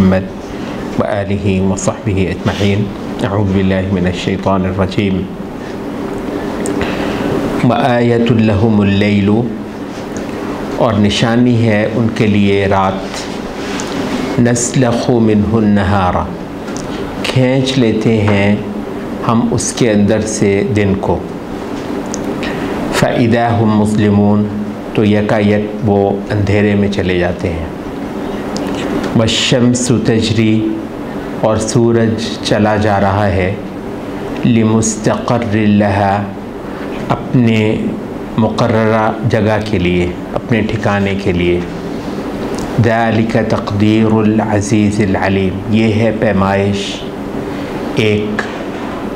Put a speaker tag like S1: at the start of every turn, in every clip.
S1: मुहम्मद व आलिहि व सहबिहि अजमईन। अऊज़ु बिल्लाहि मिनश्शैतानिर रजीम। व आयतुल लहुमुल लैलु, और निशानी है उनके लिए रात। नस्लखु मिन्हुन नहारा, खींच लेते हैं हम उसके अंदर से दिन को। फ़इदा हुम मुस्लिमून, तो यकायक वो अंधेरे में चले जाते हैं। वश्शम्सु तजरी, और सूरज चला जा रहा है। लिमुस्तक़र्रिन लहा, अपने मुक़र्ररा जगह के लिए, अपने ठिकाने के लिए। ज़ालिका तक़दीरुल अज़ीज़िल अलीम, ये है पैमाइश एक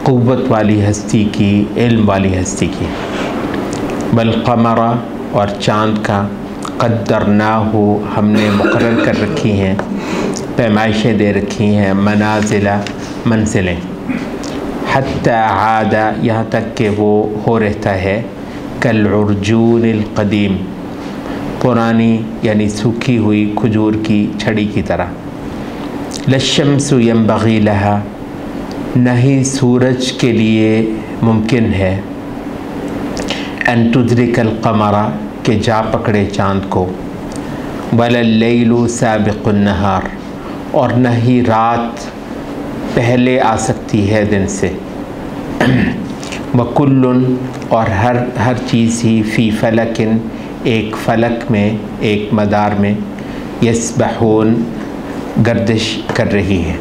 S1: क़ुव्वत वाली हस्ती की, इल्म वाली हस्ती की। बल क़मरा, और चाँद का। क़द्दरनाहु, हमने मुक़र्रर कर रखी हैं, पैमाइशें दे रखी हैं। मनाज़िला, मंजिलें। हत्ता आदा, यहाँ तक कि वो हो रहता है। कल उर्जूनिल क़दीम, पुरानी यानी सूखी हुई खजूर की छड़ी की तरह। लश्शम्सु यंबग़ी लहा, नहीं सूरज के लिए मुमकिन है। अन तुद्रिकल क़मरा, के जा पकड़े चाँद को। वलल लैलु साबिक़ुन नहार, और न ही रात पहले आ सकती है दिन से। वकुल्लुन, और हर चीज़ ही फ़ी फ़लकिन, एक फ़लक में, एक मदार में। यस्बहून, गर्दिश कर रही है।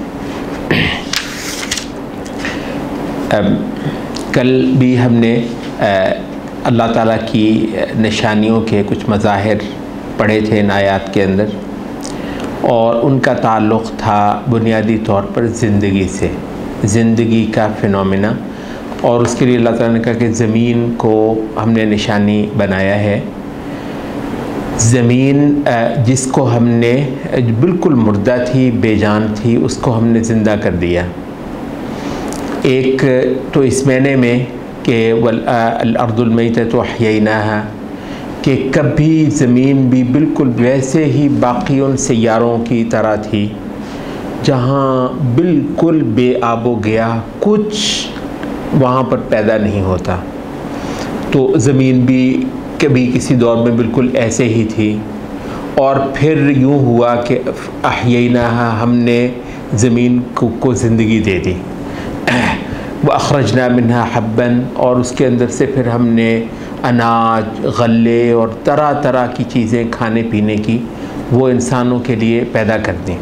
S1: कल भी हमने अल्लाह ताला की निशानियों के कुछ मज़ाहिर पढ़े थे इन आयात के अंदर, और उनका ताल्लुक़ था बुनियादी तौर पर ज़िंदगी से, ज़िंदगी का फ़िनोमेना। और उसके लिए अल्लाह ताला ने कहा कि ज़मीन को हमने निशानी बनाया है। ज़मीन जिसको हमने बिल्कुल मुर्दा थी, बेजान थी, उसको हमने ज़िंदा कर दिया। एक तो इस महीने में कि वल-अर्दुल मैततु अहयैनाहा, कि कभी ज़मीन भी बिल्कुल वैसे ही बाकी उन सैयारों की तरह थी जहाँ बिल्कुल बेआबो गया, कुछ वहाँ पर पैदा नहीं होता। तो ज़मीन भी कभी किसी दौर में बिल्कुल ऐसे ही थी, और फिर यूँ हुआ कि अहयैनाहा, हमने ज़मीन को ज़िंदगी दे दी। व अखरजना मिन्हा हब्बन, और उसके अंदर से फिर हमने अनाज, गल्ले और तरह तरह की चीज़ें खाने पीने की वो इंसानों के लिए पैदा कर दी।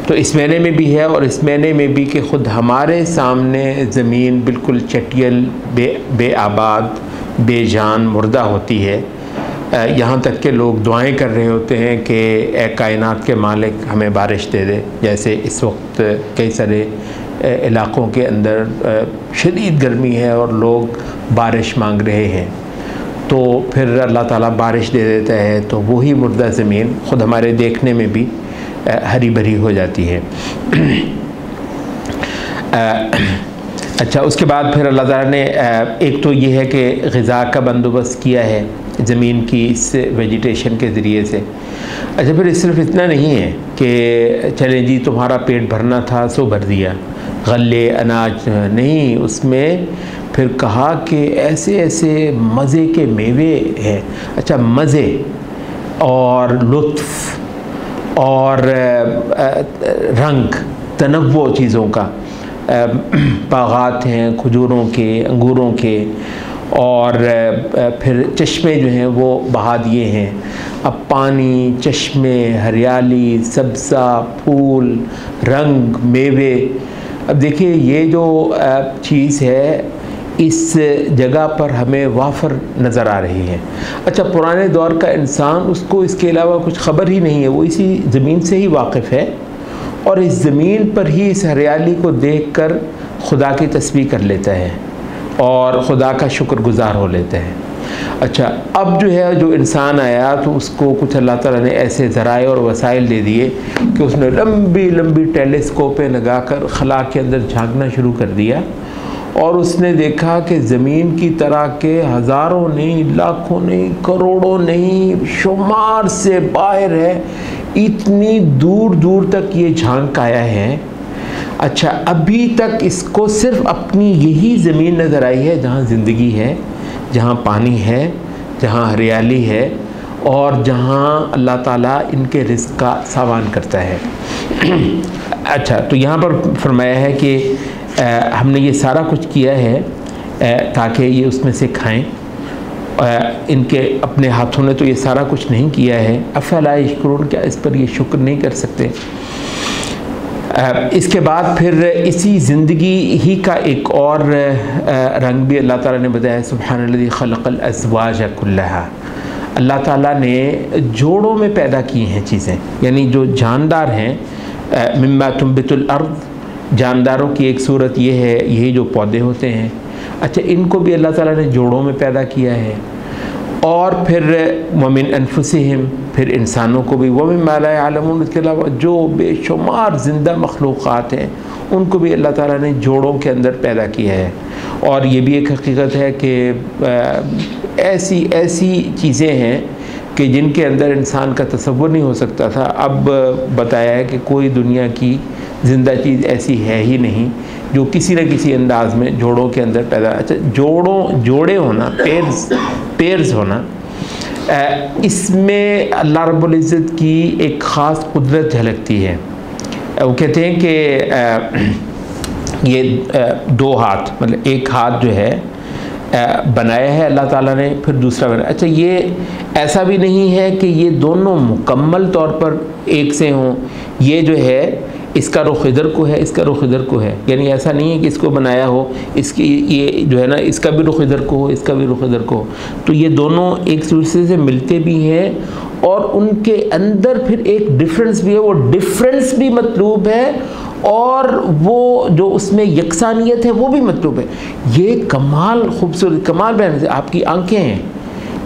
S1: तो इस महीने में भी है, और इस महीने में भी कि ख़ुद हमारे सामने ज़मीन बिल्कुल चटियल, बेआबाद, बेजान, मुर्दा होती है। यहाँ तक के लोग दुआएं कर रहे होते हैं कि ए कायनात के मालिक हमें बारिश दे दे। जैसे इस वक्त कई सारे इलाक़ों के अंदर शदीद गर्मी है और लोग बारिश मांग रहे हैं, तो फिर अल्लाह ताला बारिश दे देता है, तो वही मुर्दा ज़मीन ख़ुद हमारे देखने में भी हरी भरी हो जाती है। अच्छा, उसके बाद फिर अल्लाह ताला ने एक तो ये है कि ग़िज़ा का बंदोबस्त किया है ज़मीन की इस वेजिटेशन के ज़रिए से। अच्छा, फिर सिर्फ इतना नहीं है कि चलें जी तुम्हारा पेट भरना था सो भर दिया, गल्ले, अनाज नहीं, उसमें फिर कहा कि ऐसे ऐसे मज़े के मेवे हैं। अच्छा, मज़े और लुत्फ़ और रंग, तनव्वुअ चीज़ों का, बागात हैं खजूरों के, अंगूरों के, और फिर चश्मे जो हैं वो बहा दिए हैं। अब पानी, चश्मे, हरियाली, सब्ज़ा, फूल, रंग, मेवे। अब देखिए ये जो चीज़ है इस जगह पर हमें वाफर नज़र आ रही है। अच्छा, पुराने दौर का इंसान, उसको इसके अलावा कुछ ख़बर ही नहीं है, वो इसी ज़मीन से ही वाकिफ़ है, और इस ज़मीन पर ही इस हरियाली को देखकर खुदा की तस्बीह कर लेता है और खुदा का शुक्रगुज़ार हो लेता है। अच्छा, अब जो है जो इंसान आया तो उसको कुछ अल्लाह ताला ने ऐसे ज़राए और वसाइल दे दिए कि उसने लंबी लंबी टेलीस्कोपें लगाकर खला के अंदर झांकना शुरू कर दिया, और उसने देखा कि ज़मीन की तरह के हज़ारों नहीं, लाखों नहीं, करोड़ों नहीं, शुमार से बाहर है इतनी दूर दूर तक ये झांक आया है। अच्छा, अभी तक इसको सिर्फ अपनी यही ज़मीन नज़र आई है जहाँ ज़िंदगी है, जहाँ पानी है, जहाँ हरियाली है और जहाँ अल्लाह ताला इनके रिज़्क़ का सामान करता है। अच्छा, तो यहाँ पर फरमाया है कि हमने ये सारा कुछ किया है ताकि ये उसमें से खाएं। इनके अपने हाथों ने तो ये सारा कुछ नहीं किया है। अफ़ला यशकुरून, क्या इस पर ये शुक्र नहीं कर सकते। इसके बाद फिर इसी ज़िंदगी ही का एक और रंग भी अल्लाह ताला ने बताया, सुब्हानल्लज़ी खलक़ल अज़वाज कुल्लहा। अल्लाह ताला ने जोड़ों में पैदा की हैं चीज़ें, यानी जो जानदार हैं, मिम्मा तुंबितुल अर्द, जानदारों की एक सूरत ये है, यही जो पौधे होते हैं। अच्छा, इनको भी अल्लाह ताला ने जोड़ों में पैदा किया है। और फिर वमिन अनफुसिहिम, फिर इंसानों को भी, वमिन मा ला यअलमून, इसके अलावा जो बेशुमार ज़िंदा मखलूक़ात हैं उनको भी अल्लाह ताला ने जोड़ों के अंदर पैदा किया है। और ये भी एक हकीकत है कि ऐसी ऐसी चीज़ें हैं कि जिनके अंदर इंसान का तसव्वुर नहीं हो सकता था, अब बताया है कि कोई दुनिया की ज़िंदा चीज़ ऐसी है ही नहीं जो किसी न किसी अंदाज में जोड़ों के अंदर पैदा। अच्छा, जोड़े होना, पेयर्स होना, इसमें अल्लाह रब्बुल इज़्ज़त की एक ख़ास कुदरत झलकती है। वो कहते हैं कि ये दो हाथ, मतलब एक हाथ जो है बनाया है अल्लाह ताला ने, फिर दूसरा बनाया। अच्छा, ये ऐसा भी नहीं है कि ये दोनों मुकम्मल तौर पर एक से हों। ये जो है इसका रुख इधर को है, इसका रुख इधर को है, यानी ऐसा नहीं है कि इसको बनाया हो, इसकी ये जो है ना, इसका भी रुख इधर को हो, इसका भी रुख इधर को हो। तो ये दोनों एक दूसरे से मिलते भी हैं और उनके अंदर फिर एक डिफरेंस भी है। वो डिफरेंस भी मतलूब है और वो जो उसमें यकसानियत है वो भी मतलूब है। ये कमाल खूबसूरत, कमाल बयान है। आपकी आंखें हैं,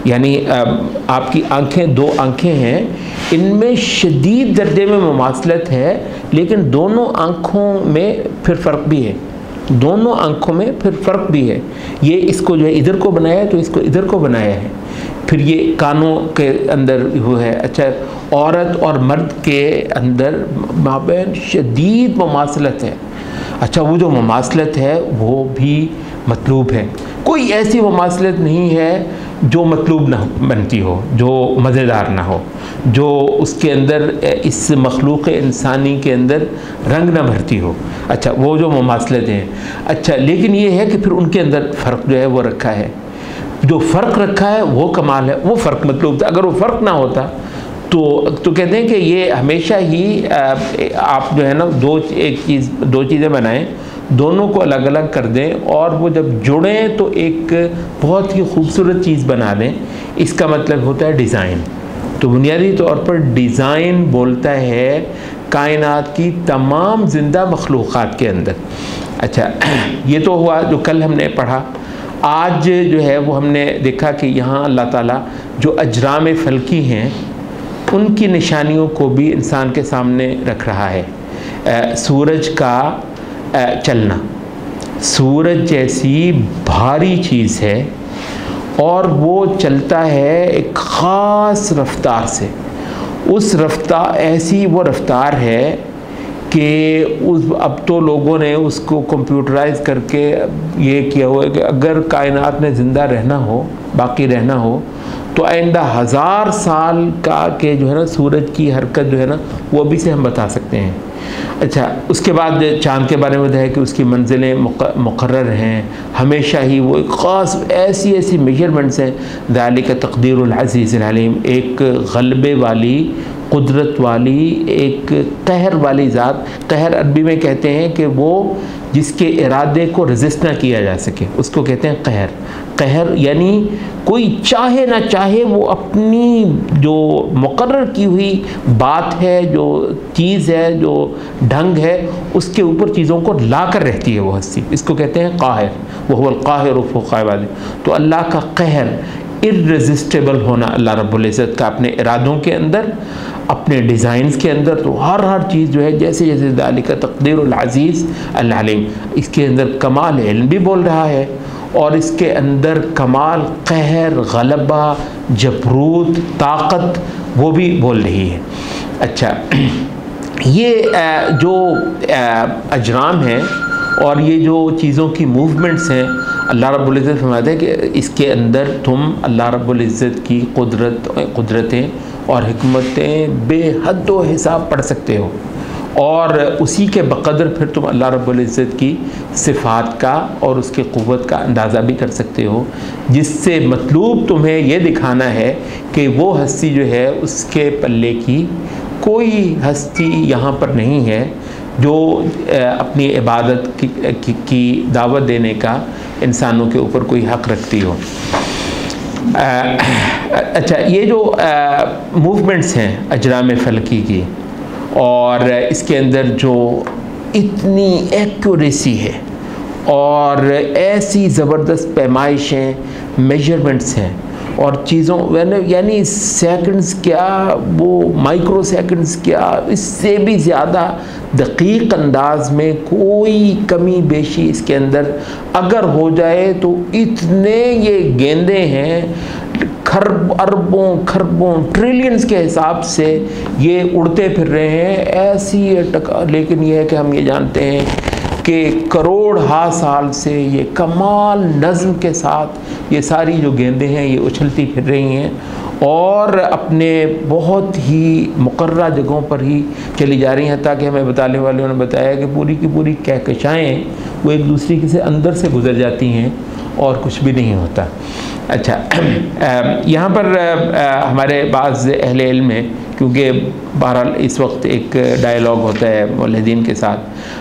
S1: यानी आपकी आंखें, दो आंखें हैं, इनमें शदीद दर्जे में मुमासलत है, लेकिन दोनों आँखों में फिर फ़र्क भी है, दोनों आँखों में फिर फ़र्क भी है। ये इसको जो है इधर को बनाया है तो इसको इधर को बनाया है। फिर ये कानों के अंदर वो है। अच्छा, औरत और मर्द के अंदर माबैन शदीद मुमासलत है। अच्छा, वो जो मुमासलत है वो भी मतलूब है। कोई ऐसी मुमासलत नहीं है जो मतलूब ना बनती हो, जो मज़ेदार ना हो, जो उसके अंदर इस मखलूक़ इंसानी के अंदर रंग ना भरती हो। अच्छा, वो जो मुमासलत हैं। अच्छा, लेकिन ये है कि फिर उनके अंदर फ़र्क जो है वो रखा है। जो फ़र्क रखा है वो कमाल है, वो फ़र्क मतलूब था। अगर वो फ़र्क ना होता तो कहते हैं कि ये हमेशा ही आप जो है ना दो चीज़ें बनाएं, दोनों को अलग अलग कर दें और वो जब जुड़ें तो एक बहुत ही खूबसूरत चीज़ बना दें। इसका मतलब होता है डिज़ाइन। तो बुनियादी तौर पर डिज़ाइन बोलता है कायनात की तमाम ज़िंदा मखलूक़ात के अंदर। अच्छा, ये तो हुआ जो कल हमने पढ़ा। आज जो है वो हमने देखा कि यहाँ अल्लाह ताला जो अजराम फ़ल्की हैं उनकी निशानियों को भी इंसान के सामने रख रहा है। सूरज का चलना, सूरज जैसी भारी चीज़ है और वो चलता है एक ख़ास रफ्तार से। उस रफ्तार, ऐसी वो रफ्तार है कि अब तो लोगों ने उसको कंप्यूटराइज करके ये किया हुआ है कि अगर कायनात में ज़िंदा रहना हो, बाकी रहना हो, तो आइंदा 1000 साल का के जो है ना सूरज की हरकत जो है ना वो अभी से हम बता सकते हैं। अच्छा, उसके बाद चाँद के बारे में बताया कि उसकी मंजिलें मुकर्रर हैं, हमेशा ही वो एक ख़ास ऐसी मेजरमेंट्स हैं। ज़ालिका तक़दीरुल अज़ीज़िल अलीम, एक ग़लबे वाली, कुदरत वाली, एक कहर वाली ज़ात। कहर अरबी में कहते हैं कि वो जिसके इरादे को रेजिस्ट ना किया जा सके, उसको कहते हैं कहर। कहर यानी कोई चाहे ना चाहे वो अपनी जो मुकर्रर की हुई बात है, जो चीज़ है, जो ढंग है, उसके ऊपर चीज़ों को ला कर रहती है वो हस्ती। इसको कहते हैं काहिर, वो हुवल काहिर फौक़ इबादिही। तो अल्लाह का कहर, इर्रेजिस्टेबल होना अल्लाह रब्बुल इज़्ज़त का अपने इरादों के अंदर, अपने डिज़ाइंस के अंदर। तो हर चीज़ जो है जैसे जैसे ज़ालिका तक़दीरुल अज़ीज़ अल अलीम, इसके अंदर कमाल इल्म भी बोल रहा है और इसके अंदर कमाल कहर, गलबा, जबरूत, ताकत वो भी बोल रही है। अच्छा, ये जो अजराम हैं और ये जो चीज़ों की मूवमेंट्स हैं, अल्लाह रब्बुल इज़्ज़त फरमाते हैं कि इसके अंदर तुम अल्लाह रब्बुल इज़्ज़त की कुदरतें और हिकमतें बेहद व हिसाब पढ़ सकते हो, और उसी के बक़दर फिर तुम अल्लाह रब्बुल इज़्ज़त की सिफ़ात का और उसके क़ुव्वत का अंदाज़ा भी कर सकते हो, जिससे मतलूब तुम्हें ये दिखाना है कि वो हस्ती जो है उसके पल्ले की कोई हस्ती यहाँ पर नहीं है जो अपनी इबादत की दावत देने का इंसानों के ऊपर कोई हक़ रखती हो। अच्छा, ये जो मूवमेंट्स हैं अजराम फ़लकी की, और इसके अंदर जो इतनी एक्यूरेसी है और ऐसी ज़बरदस्त पैमाइशें, मेजरमेंट्स हैं और चीज़ों यानी सेकंड्स क्या, वो माइक्रो सेकंड्स क्या, इससे भी ज़्यादा दकीक अंदाज में कोई कमी बेशी इसके अंदर अगर हो जाए तो इतने ये गेंदे हैं, खरब अरबों खरबों ट्रिलियंस के हिसाब से ये उड़ते फिर रहे हैं ऐसी लेकिन ये है कि हम ये जानते हैं कि करोड़ हा साल से ये कमाल नज़्म के साथ ये सारी जो गेंदें हैं ये उछलती फिर रही हैं और अपने बहुत ही मुकर्रर जगहों पर ही चली जा रही हैं, ताकि हमें बताने वालों ने बताया कि पूरी की पूरी कहकशाएँ वो एक दूसरे के से अंदर से गुजर जाती हैं और कुछ भी नहीं होता। अच्छा, यहाँ पर हमारे बाज़ अहले इल्म हैं, क्योंकि बहरहाल इस वक्त एक डायलॉग होता है मुल्हिदीन के साथ,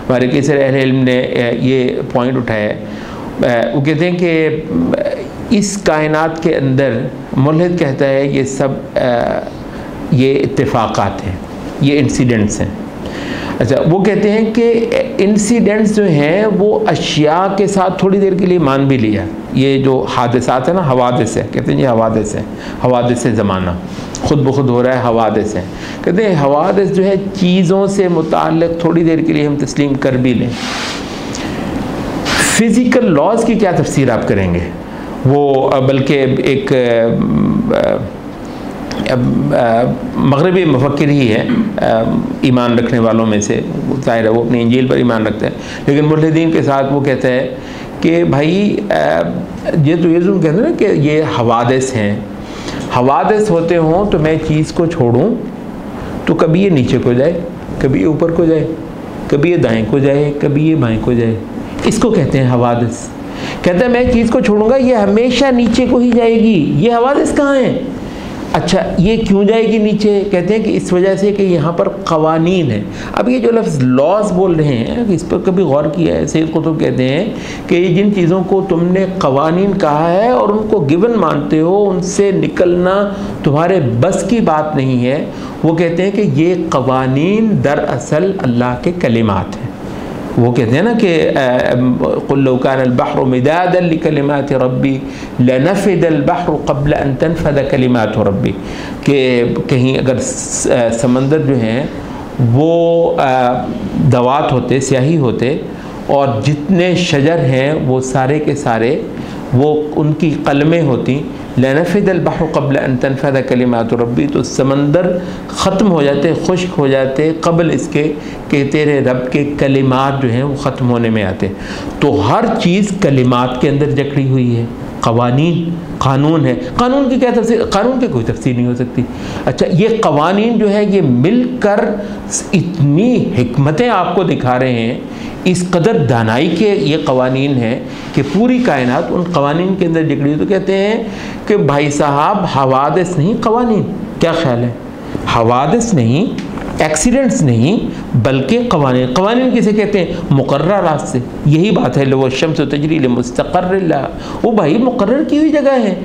S1: हमारे कई सारे अहले इल्म ने ये पॉइंट उठाया है। वो कहते हैं कि इस कायनात के अंदर मुल्हिद कहता है ये सब ये इत्तेफाक़ात हैं, ये इंसिडेंट्स हैं। अच्छा, वो कहते हैं कि इंसिडेंट्स जो हैं वो अशिया के साथ थोड़ी देर के लिए मान भी लिया, ये जो हादसात है ना, हवादिस है, कहते हैं ये हवादिस है, हवादिस ज़माना खुद ब खुद हो रहा है, हवादिस है। कहते हैं हवादिस जो है चीज़ों से मुताल्लिक़ थोड़ी देर के लिए हम तस्लीम कर भी लें। फ़िज़िकल लॉज की क्या तफसीर आप करेंगे? वो बल्कि एक मगरबी मुफक्किर ही है ईमान रखने वालों में से, ज़ाहिर है वो अपनी इंजील पर ईमान रखते हैं, लेकिन मुल्हिदीन के साथ वो कहते हैं कि भाई ये तो ये जो कहते हैं ना कि ये हवादिस हैं, हवादिस होते हों तो मैं चीज़ को छोड़ूं तो कभी ये नीचे को जाए, कभी ये ऊपर को जाए, कभी ये दाएं को जाए, कभी ये बाएं को जाए, इसको कहते हैं हवादिस। कहते हैं मैं चीज़ को छोड़ूंगा ये हमेशा नीचे को ही जाएगी, ये हवादिस कहाँ हैं? अच्छा, ये क्यों जाएगी नीचे? कहते हैं कि इस वजह से कि यहाँ पर क़वानीन है। अब ये जो लफ्ज़ लॉज बोल रहे हैं, इस पर कभी गौर किया है? सैयद कुतुब कहते हैं कि जिन चीज़ों को तुमने क़वानीन कहा है और उनको गिवन मानते हो, उनसे निकलना तुम्हारे बस की बात नहीं है। वो कहते हैं कि ये क़वानीन दरअसल अल्लाह के कलिमात हैं। वो कहते हैं ना कि क़ुल लौ कान अल-बहरु मिदादन लिकलिमाति रब्बी लनफ़िद अल-बहरु क़ब्ल अन तनफ़द कलिमातु रब्बी, कि कहीं अगर समंदर जो हैं वो दवात होते, स्याही होते, और जितने शजर हैं वो सारे के सारे वो उनकी कलमें होती, लनफ़िद अल-बहरु क़ब्ल अन तनफ़द कलिमातु रब्बी, तो समंदर ख़त्म हो जाते, खुश्क हो जाते क़ब्ल इसके कि तेरे रब के कलिमात जो हैं वो ख़त्म होने में आते। तो हर चीज़ कलिमात के अंदर जकड़ी हुई है। क़वानीन, क़ानून है, क़ानून की क्या तफसीर? क़ानून की कोई तफसीर नहीं हो सकती। अच्छा, ये क़वानीन जो है ये मिलकर इतनी हिकमतें आपको दिखा रहे हैं, इस कदर दानाई के ये क़वानीन हैं कि पूरी कायनात उन क़वानीन के अंदर जकड़ी। तो कहते हैं कि भाई साहब हवादिस नहीं क़वानीन, क्या ख्याल है? हवादिस नहीं, एक्सीडेंट्स नहीं, बल्कि क़वानीन। क़वानीन किसे कहते हैं? मुक़र्ररात से। यही बात है, वो शम्स तजरी लिमुस्तक़र्रिन लहा, वो भाई मुक़र्रर की हुई जगह है,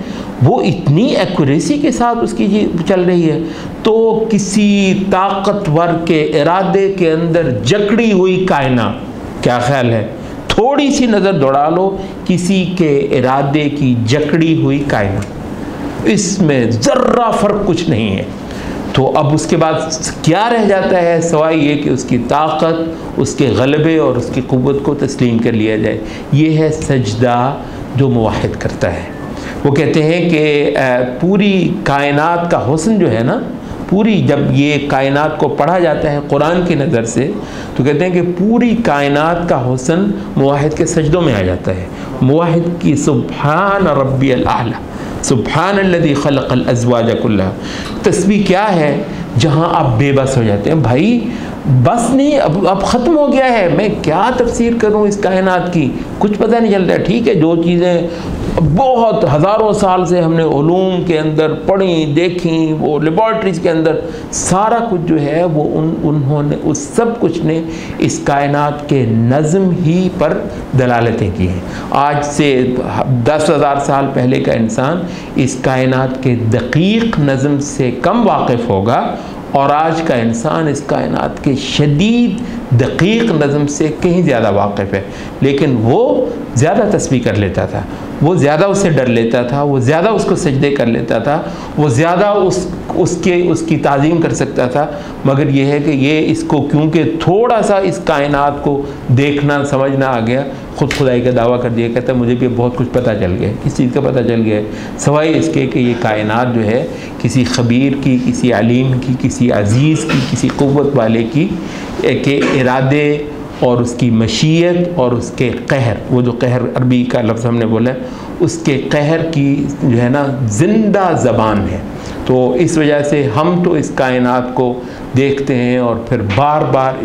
S1: वो इतनी एक्यूरेसी के साथ उसकी चल रही है। तो किसी ताकतवर के इरादे के अंदर जकड़ी हुई कायनात, क्या ख्याल है? थोड़ी सी नज़र दौड़ा लो किसी के इरादे की जकड़ी हुई कायनात, इसमें ज़र्रा फ़र्क कुछ नहीं है। तो अब उसके बाद क्या रह जाता है सवाई ये कि उसकी ताकत, उसके गलबे और उसकी क़ुव्वत को तस्लीम कर लिया जाए। ये है सजदा जो मुवाहिद करता है। वो कहते हैं कि पूरी कायनात का हुस्न जो है ना, पूरी जब ये कायनात को पढ़ा जाता है कुरान की नज़र से तो कहते हैं कि पूरी कायनात का हुस्न मुवाहिद के सजदों में आ जाता है। मुवाहिद की सुब्हान रब्बियल आला, सुब्हानल्लज़ी खलक़ल अज़वाज कुल्लहा तस्बीह क्या है, जहाँ आप बेबस हो जाते हैं। भाई बस नहीं, अब ख़त्म हो गया है, मैं क्या तफसीर करूँ इस कायनात की, कुछ पता नहीं चलता है। ठीक है, जो चीज़ें बहुत हज़ारों साल से हमने उलूम के अंदर पढ़ी देखी, वो लेबॉर्ट्रीज़ के अंदर सारा कुछ जो है वो उन्होंने उस सब कुछ ने इस कायनात के नज़म ही पर दलालतें की हैं। आज से 10,000 साल पहले का इंसान इस कायनात के दक़ीक़ नज़म से कम वाक़िफ़ होगा और आज का इंसान इस कायनात के शदीद दक़ीक़ नज़म से कहीं ज़्यादा वाक़िफ़ है। लेकिन वो ज़्यादा तस्बीह कर लेता था, वो ज़्यादा उससे डर लेता था, वो ज़्यादा उसको सजदे कर लेता था, वो ज़्यादा उसकी ताज़ीम कर सकता था। मगर ये है कि ये इसको क्योंकि थोड़ा सा इस कायनात को देखना समझना आ गया, ख़ुद खुदाई का दावा कर दिया, कहता है मुझे भी बहुत कुछ पता चल गया। किस चीज़ का पता चल गया? सवाए इसके कि ये कायनात जो है किसी ख़बीर की, किसी अलीम की, किसी अज़ीज़ की, किसी क़ुव्वत वाले की के इरादे और उसकी मशीयत और उसके कहर, वो जो कहर अरबी का लफ्ज़ हमने बोला है, उसके कहर की जो है ना ज़िंदा ज़बान है। तो इस वजह से हम तो इस कायनात को देखते हैं और फिर बार बार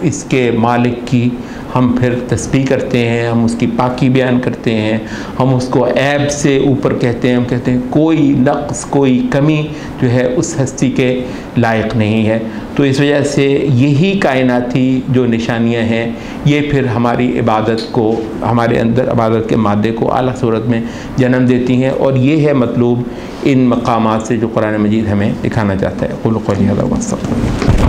S1: इसके मालिक की हम फिर तस्बीह करते हैं, हम उसकी पाकी बयान करते हैं, हम उसको ऐब से ऊपर कहते हैं। हम कहते हैं कोई नक़्स, कोई कमी जो है उस हस्ती के लायक नहीं है। तो इस वजह से यही कायनाती जो निशानियां हैं ये फिर हमारी इबादत को, हमारे अंदर इबादत के मादे को आला सूरत में जन्म देती हैं। और ये है मतलूब इन मकामात से जो कुरान मजीद हमें दिखाना चाहता है। क़ुल क़ौली हज़ा वस्तग़फ़िरुल्लाह।